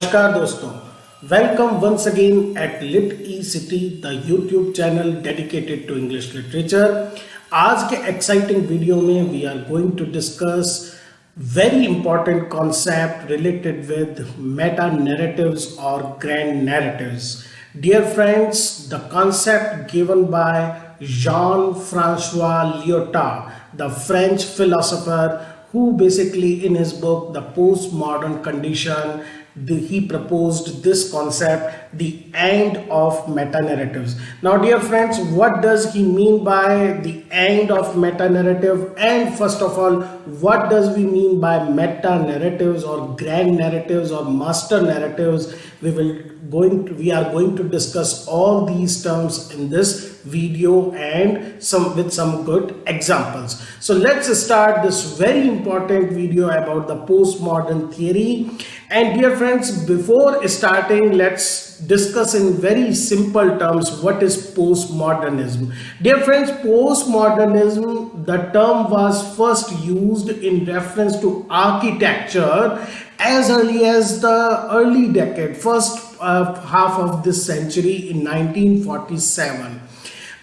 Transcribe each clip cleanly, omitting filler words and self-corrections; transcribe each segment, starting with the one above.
नमस्कार दोस्तों, welcome once again at Lit E City, the YouTube channel dedicated to English literature. आज के exciting video में we are going to discuss very important concept related with meta narratives or grand narratives. Dear friends, the concept given by Jean-Francois Lyotard, the French philosopher, who basically in his book The Postmodern Condition, he proposed this concept, the end of meta narratives. Now dear friends, what does he mean by the end of meta narrative? And first of all, what does we mean by meta narratives or grand narratives or master narratives? We are going to discuss all these terms in this video and with some good examples. So let's start this very important video about the postmodern theory. And dear friends, before starting, let's discuss in very simple terms what is postmodernism. Dear friends, postmodernism, the term was first used in reference to architecture as early as the early decade, first half of this century in 1947.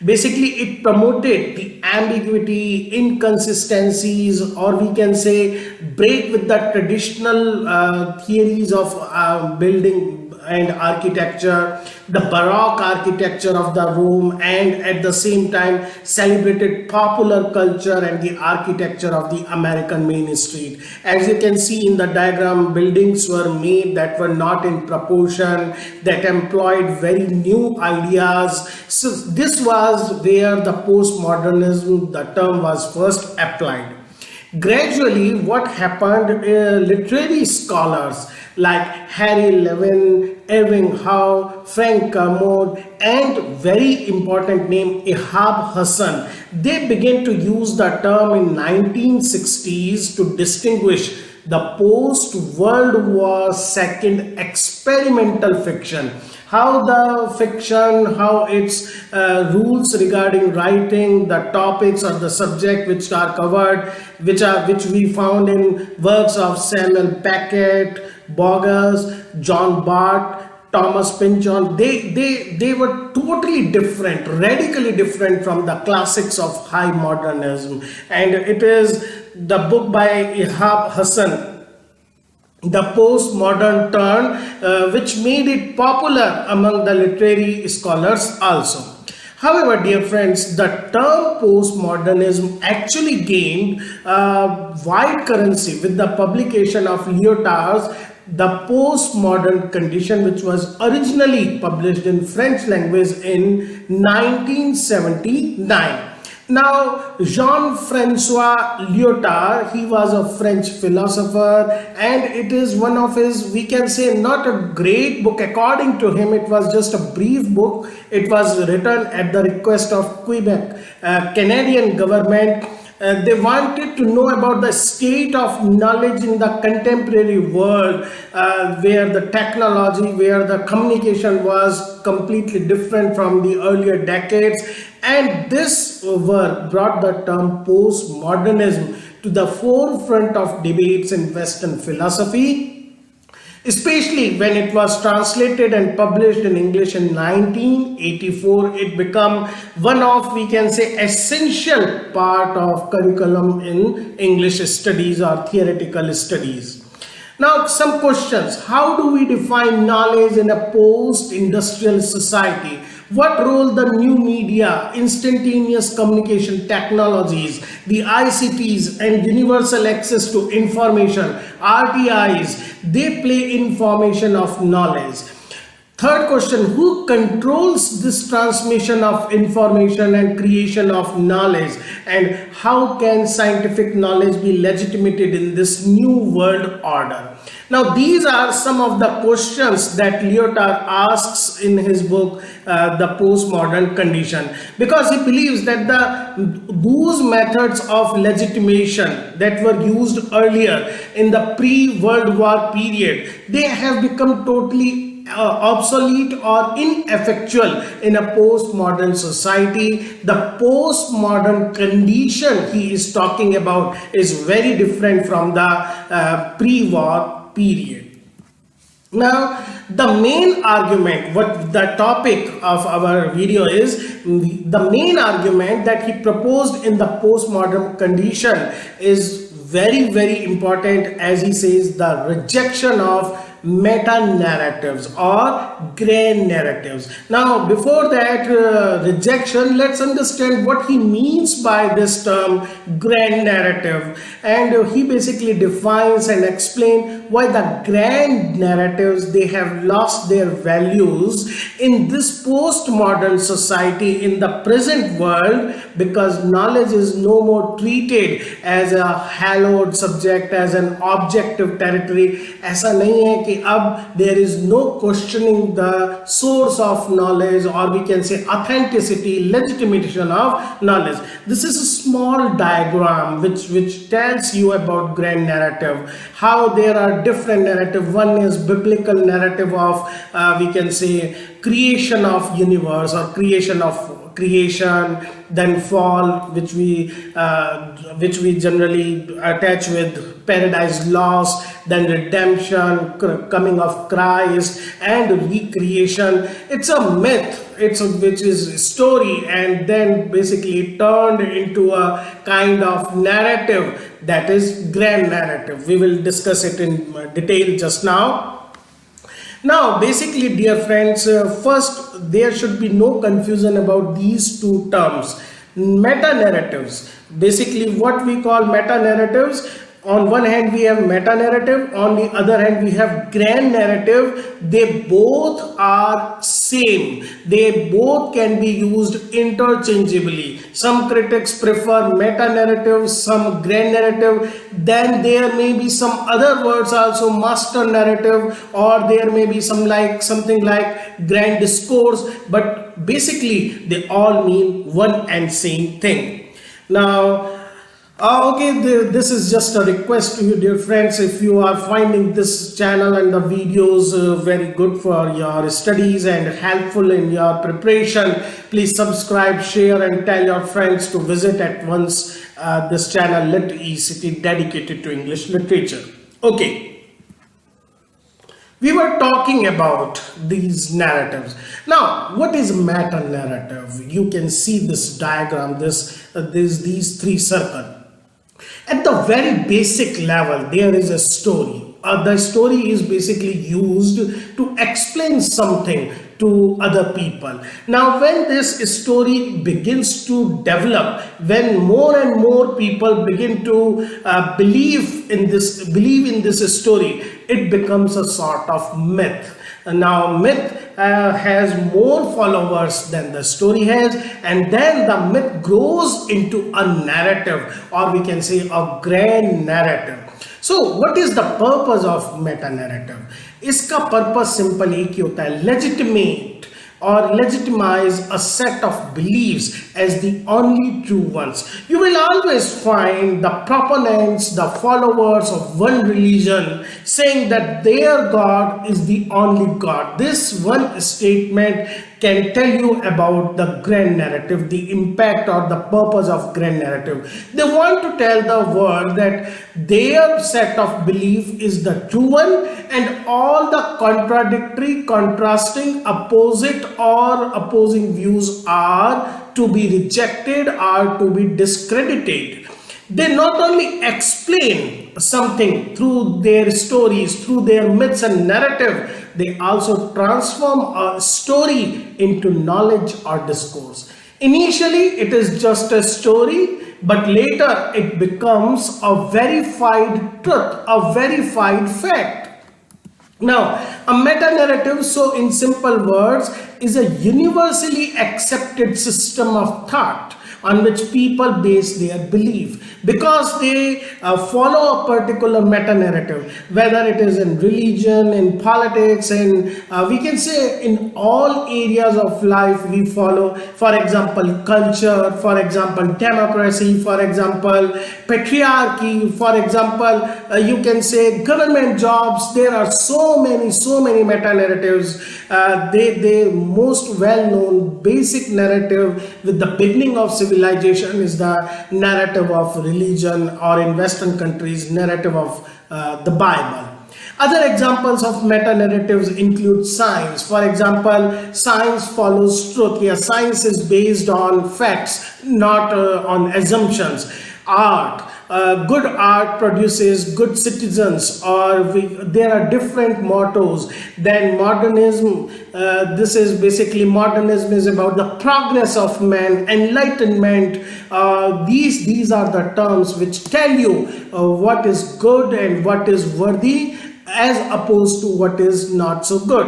Basically, it promoted the ambiguity, inconsistencies, or we can say break with the traditional theories of building and architecture, the Baroque architecture of the Rome, and at the same time celebrated popular culture and the architecture of the American Main Street. As you can see in the diagram, buildings were made that were not in proportion, that employed very new ideas. So this was where the postmodernism, the term, was first applied. Gradually, what happened, literary scholars like Harry Levin, Irving Howe, Frank Kermode, and very important name Ihab Hassan, they began to use the term in 1960s to distinguish the post-World War II experimental fiction. How the fiction, how its rules regarding writing, the topics or the subject which are covered, which we found in works of Samuel Beckett, Boggess, John Bart, Thomas Pynchon, they were totally different, radically different from the classics of high modernism. And it is the book by Ihab Hassan, The Postmodern Turn, which made it popular among the literary scholars also. However, dear friends, the term postmodernism actually gained wide currency with the publication of Lyotard's The Postmodern Condition, which was originally published in French language in 1979. Now, Jean-Francois Lyotard, he was a French philosopher, and it is one of his, we can say, not a great book. According to him, it was just a brief book. It was written at the request of Quebec, Canadian government. They wanted to know about the state of knowledge in the contemporary world, where the technology, where the communication was completely different from the earlier decades. And this work brought the term postmodernism to the forefront of debates in Western philosophy, especially when it was translated and published in English in 1984. It became one of, we can say, essential part of curriculum in English studies or theoretical studies. Now, some questions. How do we define knowledge in a post-industrial society? What role the new media, instantaneous communication technologies, the ICTs and universal access to information, RTIs, they play in formation of knowledge? Third question, who controls this transmission of information and creation of knowledge? And how can scientific knowledge be legitimated in this new world order? Now, these are some of the questions that Lyotard asks in his book, The Postmodern Condition, because he believes that those methods of legitimation that were used earlier in the pre-World War period, they have become totally obsolete or ineffectual in a postmodern society. The postmodern condition he is talking about is very different from the pre-war period. Now, the main argument, what the topic of our video is, the main argument that he proposed in the postmodern condition is very, very important, as he says, the rejection of meta narratives or grand narratives. Now, before that rejection, let's understand what he means by this term grand narrative, and he basically defines and explains why the grand narratives, they have lost their values in this postmodern society, in the present world, because knowledge is no more treated as a hallowed subject, as an objective territory. ऐसा नहीं है कि अब there is no questioning the source of knowledge, or we can say authenticity, legitimation of knowledge. This is a small diagram which tells you about grand narrative, how there are different narrative. One is biblical narrative of we can say creation of universe, or creation, then fall, which we generally attach with paradise lost, then redemption, coming of Christ, and recreation. It's a myth, which is story, and then basically turned into a kind of narrative, that is grand narrative. We will discuss it in detail just now. Now, basically, dear friends, first, there should be no confusion about these two terms. Meta-narratives, basically what we call meta-narratives, on one hand we have meta-narrative, on the other hand we have grand narrative. They both are same. They both can be used interchangeably. Some critics prefer meta-narrative, some grand narrative. Then there may be some other words also, master narrative, or there may be something like grand discourse, but basically they all mean one and same thing. Now, okay, this is just a request to you, dear friends. If you are finding this channel and the videos very good for your studies and helpful in your preparation, please subscribe, share, and tell your friends to visit at once this channel, Lit City, dedicated to English literature. Okay. We were talking about these narratives. Now, what is meta narrative? You can see this diagram, these three circles. At the very basic level, there is a story. The story is basically used to explain something to other people. Now, when this story begins to develop, when more and more people begin to believe in this story, it becomes a sort of myth. Now, myth has more followers than the story has, and then the myth grows into a narrative, or we can say a grand narrative. So, what is the purpose of meta narrative? इसका purpose simple एक ही होता है, legitimate or legitimize a set of beliefs as the only true ones. You will always find the proponents, the followers of one religion saying that their God is the only God. This one statement can tell you about the grand narrative, the impact or the purpose of grand narrative. They want to tell the world that their set of belief is the true one, and all the contradictory, contrasting, opposing views are to be rejected, are to be discredited. They not only explain something through their stories, through their myths and narrative, they also transform a story into knowledge or discourse. Initially, it is just a story, but later it becomes a verified truth, a verified fact. Now, a meta-narrative, so in simple words, is a universally accepted system of thought on which people base their belief, because they follow a particular meta-narrative, whether it is in religion, in politics, and we can say in all areas of life we follow. For example, culture, for example, democracy, for example, patriarchy, for example, you can say government jobs. There are so many meta-narratives. The most well-known basic narrative with the beginning of civilization is the narrative of religion, or in Western countries, narrative of the Bible. Other examples of meta-narratives include science. For example, science follows truth. Yeah, science is based on facts, not on assumptions. Art. Good art produces good citizens, or there are different mottos. Then modernism, this is basically modernism is about the progress of man, enlightenment. These are the terms which tell you what is good and what is worthy, as opposed to what is not so good.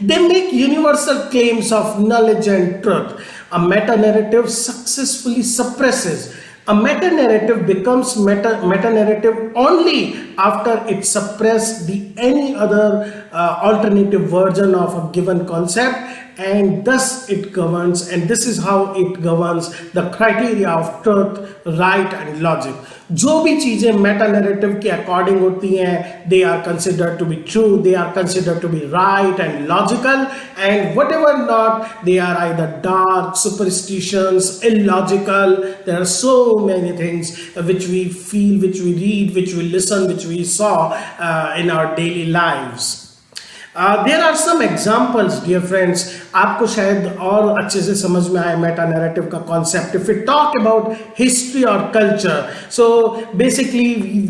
They make universal claims of knowledge and truth. A meta-narrative successfully suppresses. A meta-narrative becomes meta-narrative only after it suppresses any other alternative version of a given concept, and thus it governs, and this is how it governs the criteria of truth, right and logic. जो भी चीजें Meta narrative के according होती हैं, they are considered to be true, they are considered to be right and logical, and whatever not, they are either dark, superstitions, illogical. There are so many things which we feel, which we read, which we listen, which we saw in our daily lives. There are some examples, dear friends. आपको शायद और अच्छे से समझ में आए Meta narrative का concept. If we talk about history or culture, so basically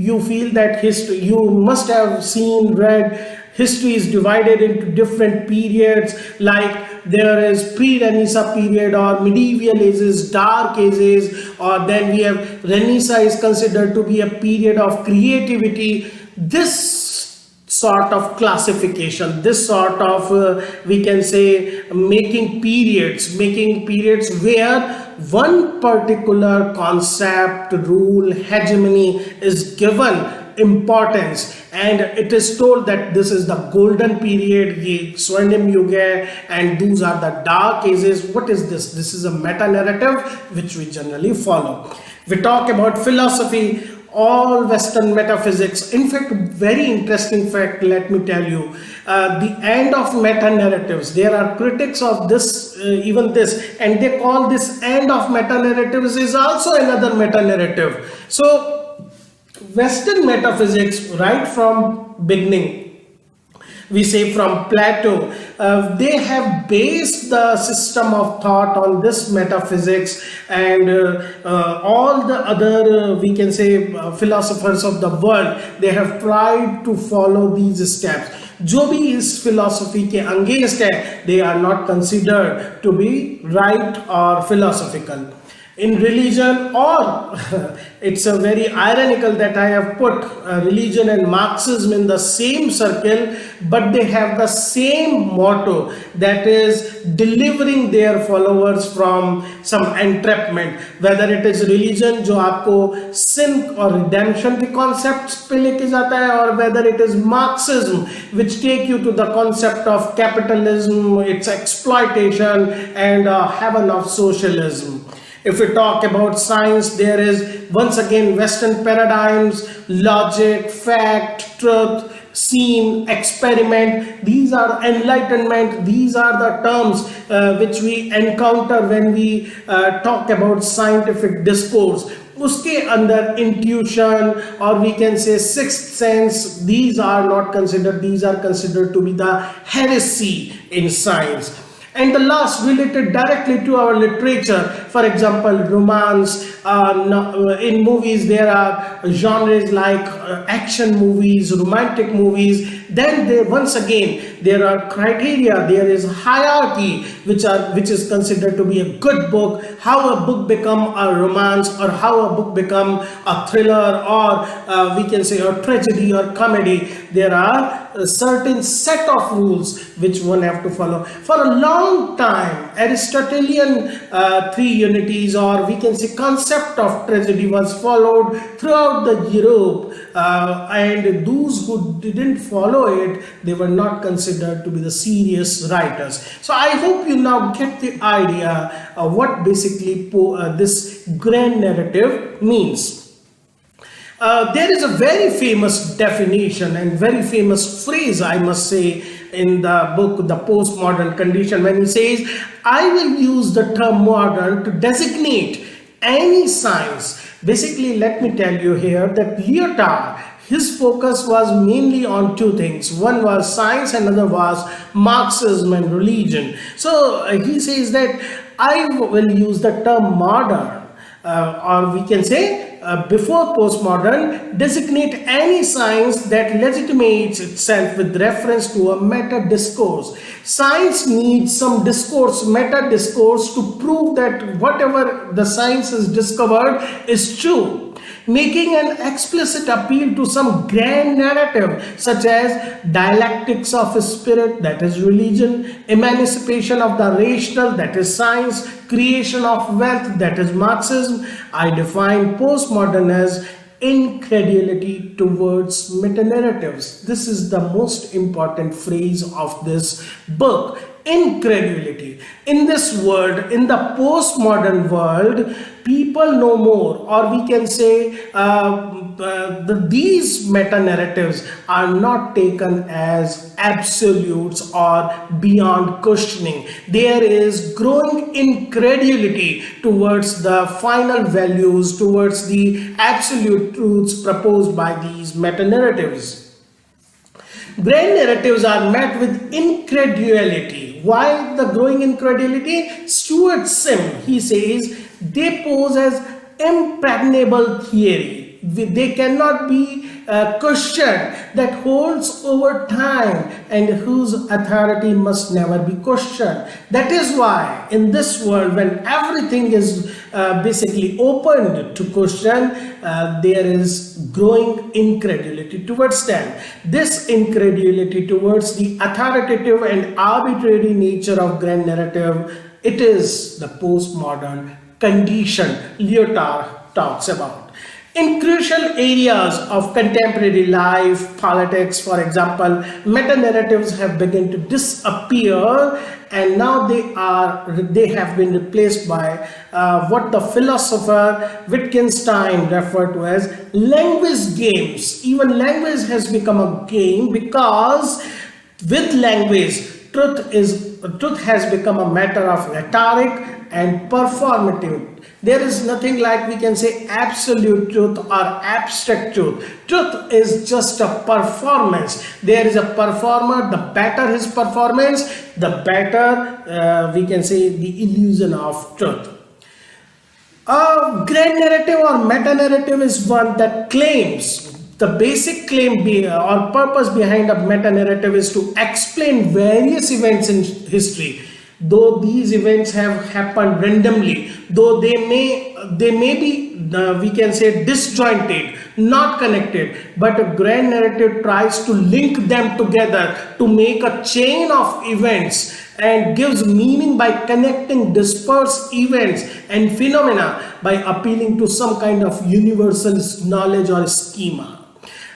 you feel that history, you must have seen, read, history is divided into different periods, like there is pre-Renaissance period or medieval ages, dark ages, or then we have Renaissance is considered to be a period of creativity. This sort of classification, this sort of we can say making periods where one particular concept, rule, hegemony is given importance, and it is told that this is the golden period, ye swarnim yug hai, and those are the dark ages. What is this? This is a meta narrative which we generally follow. We talk about philosophy, all Western metaphysics. In fact, very interesting fact, let me tell you, the end of meta-narratives, there are critics of this, even this, and they call this end of meta-narratives is also another meta-narrative. So, Western metaphysics, right from beginning, we say from Plato, they have based the system of thought on this metaphysics, and all the other we can say philosophers of the world, they have tried to follow these steps. जो भी इस philosophy के against है, they are not considered to be right or philosophical. In religion, or it's a very ironical that I have put religion and Marxism in the same circle, but they have the same motto, that is delivering their followers from some entrapment. Whether it is religion जो आपको sin or redemption के concepts पे लेके जाता है, or whether it is Marxism which take you to the concept of capitalism, its exploitation, and heaven of socialism. If we talk about science, there is once again Western paradigms, logic, fact, truth, scene, experiment. These are enlightenment. These are the terms which we encounter when we talk about scientific discourse. उसके अंदर intuition, or we can say sixth sense, these are not considered, these are considered to be the heresy in science. And the last, related directly to our literature, for example, romance. In movies, there are genres like action movies, romantic movies. Then once again, there are criteria, there is hierarchy, which is considered to be a good book, how a book become a romance, or how a book become a thriller, or we can say a tragedy or comedy. There are a certain set of rules which one have to follow. For a long time, Aristotelian three unities, or we can say concept of tragedy, was followed throughout the Europe, and those who didn't follow it, they were not considered to be the serious writers. So I hope you now get the idea of what basically this grand narrative means. There is a very famous definition and very famous phrase, I must say, in the book, The Postmodern Condition, when he says, I will use the term modern to designate any science. Basically, let me tell you here that Lyotard, His focus was mainly on two things. One was science, another was Marxism and religion. So he says that I will use the term modern, or we can say before postmodern, designate any science that legitimates itself with reference to a meta discourse. Science needs some discourse, meta discourse, to prove that whatever the science has discovered is true, making an explicit appeal to some grand narrative such as dialectics of spirit, that is religion, emancipation of the rational, that is science, creation of wealth, that is Marxism. I define postmodern as incredulity towards meta-narratives. This is the most important phrase of this book. Incredulity. In this world, in the postmodern world, people know more, or we can say these meta-narratives are not taken as absolutes or beyond questioning. There is growing incredulity towards the final values, towards the absolute truths proposed by these meta-narratives. Grand narratives are met with incredulity. Why the growing incredulity? Stuart Sim, he says, they pose as impregnable theory. They cannot be questioned, that holds over time and whose authority must never be questioned. That is why in this world, when everything is basically opened to question, there is growing incredulity towards them. This incredulity towards the authoritative and arbitrary nature of grand narrative, it is the postmodern condition Lyotard talks about. In crucial areas of contemporary life, politics, for example, meta-narratives have begun to disappear, and now they have been replaced by what the philosopher Wittgenstein referred to as language games. Even language has become a game, because with language, truth has become a matter of rhetoric and performative. There is nothing like, we can say, absolute truth or abstract truth. Truth is just a performance. There is a performer. The better his performance, the better we can say the illusion of truth. A grand narrative or meta narrative is one that claims, the basic claim or purpose behind a meta narrative is to explain various events in history. Though these events have happened randomly, though they may be we can say disjointed, not connected, but a grand narrative tries to link them together to make a chain of events and gives meaning by connecting dispersed events and phenomena by appealing to some kind of universal knowledge or schema.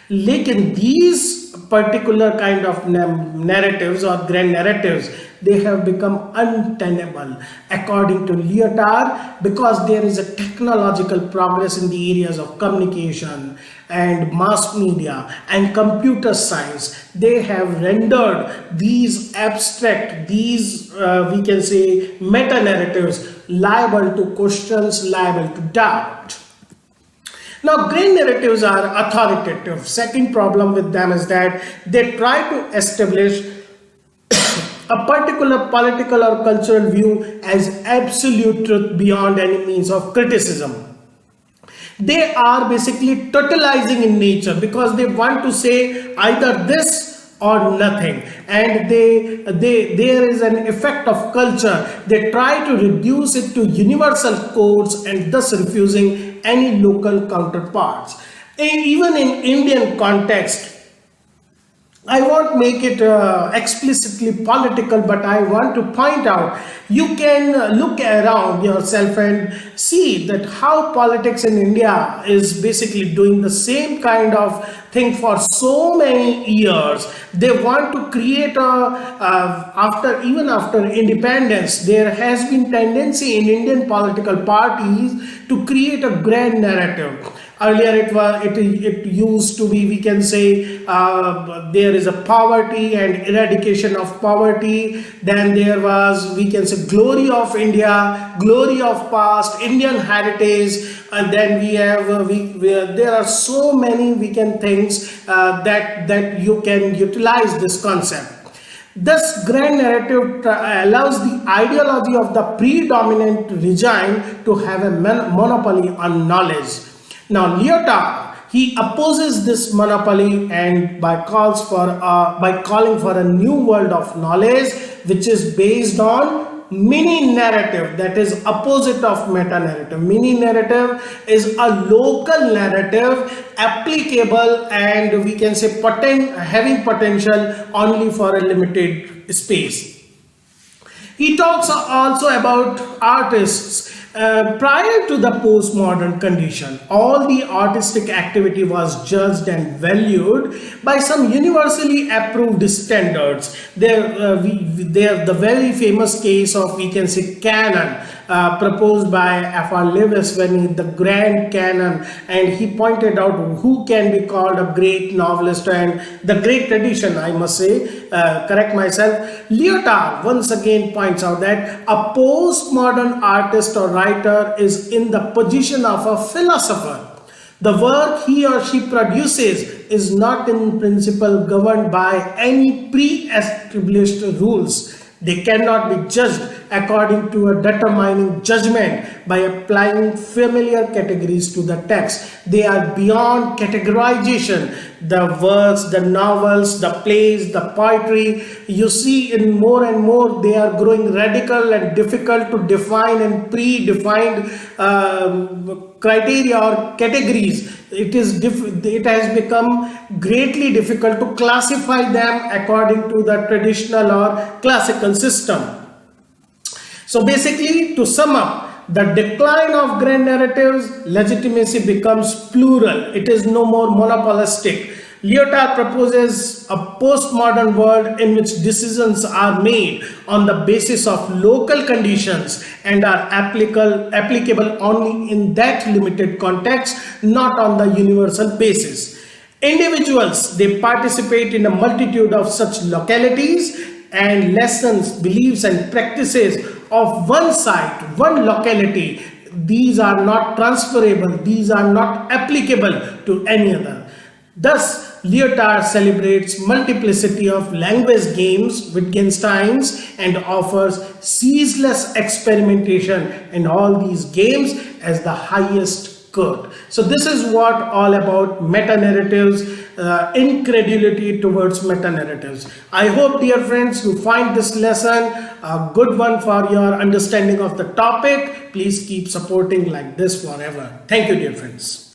Lekin these particular kind of narratives or grand narratives, they have become untenable according to Lyotard, because there is a technological progress in the areas of communication and mass media and computer science. They have rendered these abstract, these we can say meta narratives liable to questions, liable to doubt. Now, grand narratives are authoritative. Second problem with them is that they try to establish a particular political or cultural view as absolute truth beyond any means of criticism. They are basically totalizing in nature, because they want to say either this or nothing, and there is an effect of culture. They try to reduce it to universal codes and thus refusing any local counterparts. Even in Indian context, I won't make it explicitly political, but I want to point out, you can look around yourself and see that how politics in India is basically doing the same kind of thing for so many years. They want to create even after independence, there has been tendency in Indian political parties to create a grand narrative. Earlier it used to be, we can say, there is a poverty and eradication of poverty. Then there was, we can say, glory of India, glory of past, Indian heritage. And then we have there are so many, we can, things that you can utilize this concept. This grand narrative allows the ideology of the predominant regime to have a monopoly on knowledge. Now, Lyotard, he opposes this monopoly and by calling for a new world of knowledge, which is based on mini narrative, that is opposite of meta narrative. Mini narrative is a local narrative, applicable and, we can say, having potential only for a limited space. He talks also about artists. Prior to the postmodern condition, all the artistic activity was judged and valued by some universally approved standards. There the very famous case of, we can say, canon proposed by F.R. Lewis, when the grand canon, and he pointed out who can be called a great novelist and the great tradition, I must say, correct myself. Lyotard once again points out that a postmodern artist or writer is in the position of a philosopher. The work he or she produces is not in principle governed by any pre-established rules. They cannot be judged according to a determining judgment by applying familiar categories to the text. They are beyond categorization. The works, the novels, the plays, the poetry, you see in more and more, they are growing radical and difficult to define and predefined criteria or categories. It has become greatly difficult to classify them according to the traditional or classical system. So basically, to sum up, the decline of grand narratives, legitimacy becomes plural. It is no more monopolistic. Lyotard proposes a postmodern world in which decisions are made on the basis of local conditions and are applicable only in that limited context, not on the universal basis. Individuals, they participate in a multitude of such localities, and lessons, beliefs and practices of one site, one locality, these are not transferable, these are not applicable to any other. Thus, Lyotard celebrates multiplicity of language games, Wittgenstein's, and offers ceaseless experimentation in all these games as the highest good. So this is what all about meta-narratives, incredulity towards meta-narratives. I hope, dear friends, you find this lesson a good one for your understanding of the topic. Please keep supporting like this forever. Thank you, dear friends.